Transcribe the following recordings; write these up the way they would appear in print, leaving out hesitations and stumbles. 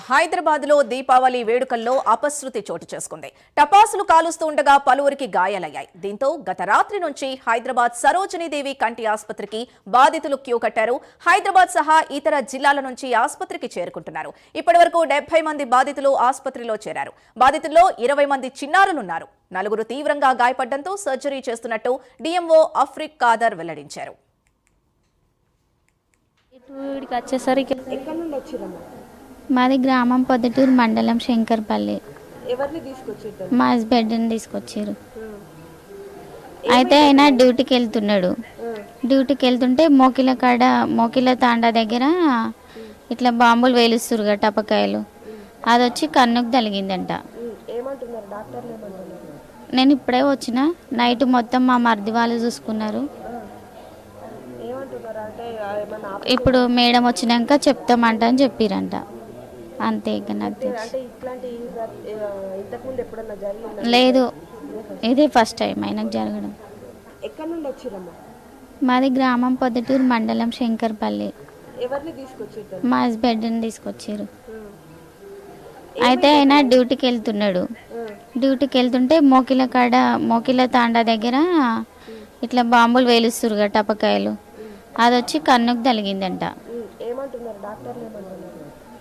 హైదరాబాద్ లో దీపావళి వేడుకల్లో అపశృతి చోటు చేసుకుంది. టపాసులు కాలుస్తూ ఉండగా పలువురికి గాయాలయ్యాయి. దీంతో గత రాత్రి నుంచి హైదరాబాద్ సరోజినీదేవి కంటి ఆసుపత్రికి బాధితులు క్యూ కట్టారు. హైదరాబాద్ సహా ఇతర జిల్లాల నుంచి ఆసుపత్రికి చేరుకుంటున్నారు. ఇప్పటివరకు 70 మంది బాధితులు ఆసుపత్రిలో చేరారు. బాధితుల్లో 20 మంది చిన్నారులున్నారు. 4 తీవ్రంగా గాయపడడంతో సర్జరీ చేస్తున్నట్టు డిఎంఓ అఫ్రిక్ ఖాదర్ వెల్లడించారు. మాది గ్రామం పొద్దుటూరు మండలం శంకర్పల్లి. మా హస్బెండ్ని తీసుకొచ్చారు. అయితే ఆయన డ్యూటీకి వెళ్తున్నాడు. డ్యూటీకి వెళ్తుంటే మోకిల తాండా దగ్గర ఇట్లా బాంబులు వేలుస్తురుగా టపకాయలు, అది వచ్చి కన్నుకు తగిలిందంట. నేను ఇప్పుడే వచ్చిన. నైట్ మొత్తం మా మరిది వాళ్ళు చూసుకున్నారు. ఇప్పుడు మేడం వచ్చినాక చెప్తామంట అని చెప్పిరంట. అంతే. ఇక నాకు లేదు, ఇదే ఫస్ట్ టైం ఆయనకు జరగడం. మాది గ్రామం పొద్దుటూరు మండలం శంకర్పల్లి. మా హస్బెండ్ని తీసుకొచ్చారు. అయితే ఆయన డ్యూటీకి వెళ్తున్నాడు. డ్యూటీకి వెళ్తుంటే మోకిల తాండా దగ్గర ఇట్లా బాంబులు వేలుస్తురుగా టపకాయలు, అది వచ్చి కన్నుకు తగిలిందంట.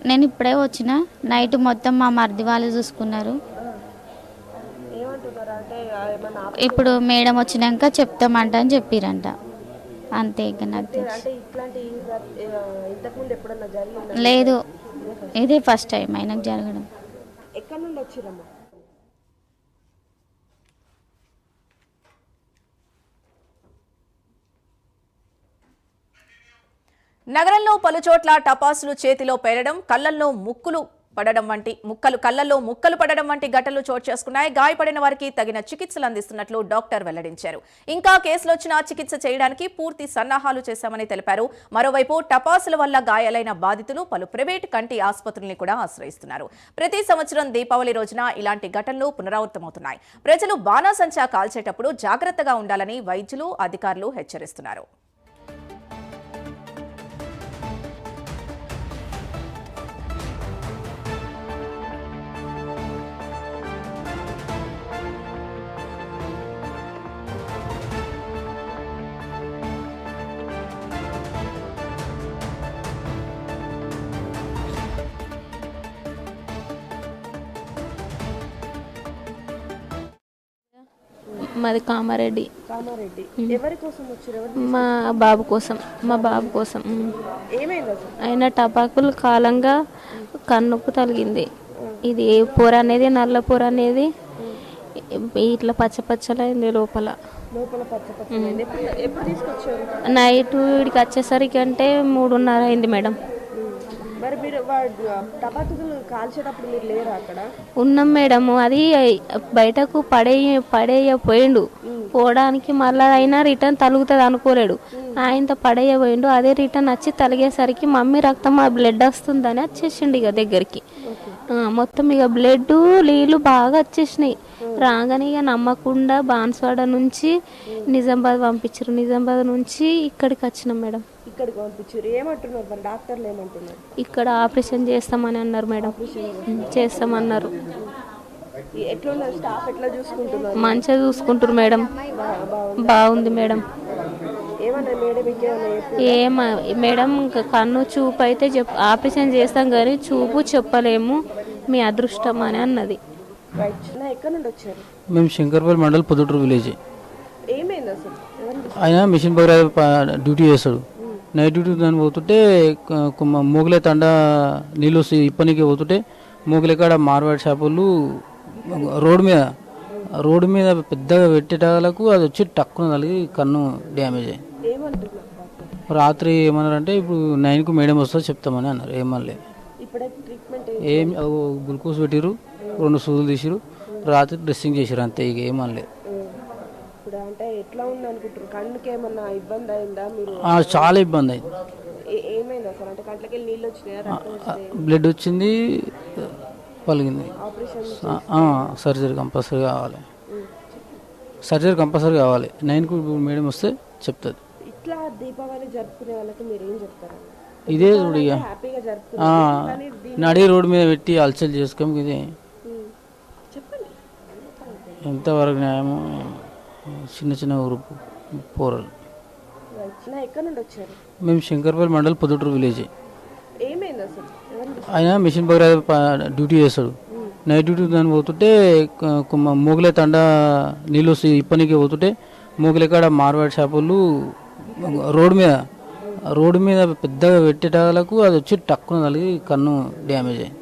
నేను ఇప్పుడే వచ్చిన. నైట్ మొత్తం మా మరిది వాళ్ళు చూసుకున్నారు. ఇప్పుడు మేడం వచ్చినాక చెప్తామంట అని చెప్పిరంట. అంతే. ఇక నాకు లేదు, ఇదే ఫస్ట్ టైం ఆయనకు జరగడం. నగరంలో పలుచోట్ల టపాసులు చేతిలో పేరడం, కళ్లల్లో ముక్కలు పడడం వంటి ఘటనలు చోటు చేసుకున్నాయి. గాయపడిన వారికి తగిన చికిత్సలు అందిస్తున్నట్లు డాక్టర్ వెల్లడించారు. ఇంకా కేసులు వచ్చినా చికిత్స చేయడానికి పూర్తి సన్నాహాలు చేశామని తెలిపారు. మరోవైపు టపాసుల వల్ల గాయాలైన బాధితులు పలు ప్రైవేటు కంటి ఆసుపత్రుల్ని కూడా ఆశ్రయిస్తున్నారు. ప్రతి సంవత్సరం దీపావళి రోజున ఇలాంటి ఘటనలు పునరావృతమవుతున్నాయి. ప్రజలు బాణాసంచా కాల్చేటప్పుడు జాగ్రత్తగా ఉండాలని వైద్యులు, అధికారులు హెచ్చరిస్తున్నారు. మాది కామారెడ్డి. ఎవరి కోసం వచ్చారు? మా బాబు కోసం. ఆయన టపాకులు కాలంగా కన్నుకు తగిలింది. ఇది ఏ పొర అనేది, నల్ల పొర అనేది ఇట్లా పచ్చపచ్చలైంది లోపల. నైట్ వీడికి వచ్చేసరికి అంటే 3:30 అయింది మేడం. మరి మీరు టపాకులు కాల్చేటప్పుడు మీరు లేరా అక్కడ? ఉన్నాం మేడం. అది బయటకు పడేయపోయిండు. పోవడానికి మళ్ళీ అయినా రిటర్న్ తలుగుతుంది అనుకోలేడు. ఆయనతో పడేయపోయిండు. అదే రిటర్న్ వచ్చి తలిగేసరికి మమ్మీ రక్తం బ్లడ్ వస్తుందని వచ్చేసిండు ఇక దగ్గరికి. మొత్తం ఇక బ్లడ్ నీళ్ళు బాగా వచ్చేసినాయి. రాగానే ఇక నమ్మకుండా బాన్స్వాడ నుంచి నిజామాబాద్ పంపించారు. నిజామాబాద్ నుంచి ఇక్కడికి వచ్చినాం మేడం. ఇక్కడికి పంపించారు. ఏమంటున్నారు మరి డాక్టర్లు? ఏమంటున్నారు? ఇక్కడ ఆపరేషన్ చేస్తామని అన్నారు మేడం. చేస్తామన్నారు. స్టాఫ్ ఎట్లా చూసుకుంటున్నారు? మంచిగా చూసుకుంటారు మేడం. బాగుంది మేడం. మేడం కన్ను చూపు అయితే ఆపరేషన్ చేస్తాం కానీ చూపు చెప్పలేము, మీ అదృష్టం అని అన్నది. ఎక్కడ నుండి వచ్చారు? మేము శంకర్పల్లి మండల్ పొద్దుటూరు విలేజ్. ఏమైంది అసలు? ఆయన మిషన్ బగ్రా డ్యూటీ చేస్తాడు. నైట్ డ్యూటీ దాన్ని పోతుంటే మోగిలే తండ నీళ్ళు ఇప్పనికి పోతుంటే మోగిలే కాడ మార్వాడి షాపులు రోడ్డు మీద పెద్దగా పెట్టేటాలకు అది వచ్చి టక్కున తగిలి కన్ను డ్యామేజ్ అయ్యింది. రాత్రి ఏమన్నారంటే ఇప్పుడు 9కు మేడం వస్తే చెప్తామని అన్నారు. ఏమనలేదు. ఏం గ్లూకోజ్ పెట్టిరు, 2 సూదులు తీసిరు, రాత్రి డ్రెస్సింగ్ చేసిరు, అంతే. ఇక ఏమనలేదు. చాలా ఇబ్బంది అయింది. బ్లడ్ వచ్చింది, పలిగింది. సర్జరీ కంపల్సరీ కావాలి. 9కు మేడం వస్తే చెప్తుంది. ఇట్లా దీపావళి జరుపుకునే వాళ్ళకి మీరు ఏం చెప్తారు? ఇదే చూడు ఇక హ్యాపీగా జరుపుకున్నారు. నడి రోడ్డు మీద పెట్టి అలసలు చేసుకోం ఇది చెప్పండి. ఎంతవరకు న్యాయమో. చిన్న చిన్న ఊరు పోరలు. ఎక్కడి నుండి వచ్చారు? మేము శంకర్పల్లి మండల్ పొద్దుటూరు విలేజ్. ఏమైంది అసలు? ఆయన మిషన్ పగర డ్యూటీ చేస్తాడు. నైట్ డ్యూటీ దాన్ని పోతుంటే మూగలే తండ నీళ్ళు ఇప్పనికి పోతుంటే మూగలే కాడ మార్వాడి షాపులు రోడ్డు మీద పెద్దగా పెట్టేటాలకు అది వచ్చి టక్కున తగిలి కన్ను డ్యామేజ్ అయింది.